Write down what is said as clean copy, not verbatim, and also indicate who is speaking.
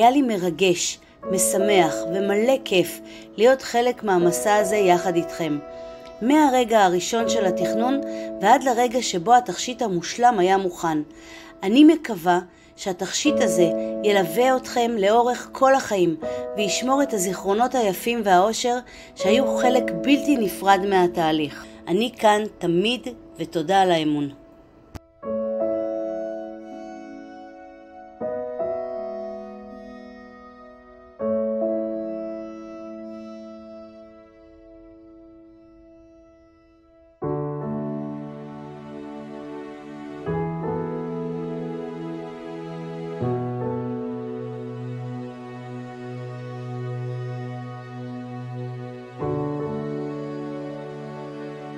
Speaker 1: היה לי מרגש, משמח ומלא כיף להיות חלק מהמסע הזה יחד איתכם. מהרגע הראשון של התכנון ועד לרגע שבו התכשיט המושלם היה מוכן. אני מקווה שהתכשיט הזה ילווה אתכם לאורך כל החיים וישמור את הזיכרונות היפים והאושר שהיו חלק בלתי נפרד מהתהליך. אני כאן תמיד ותודה על האמון.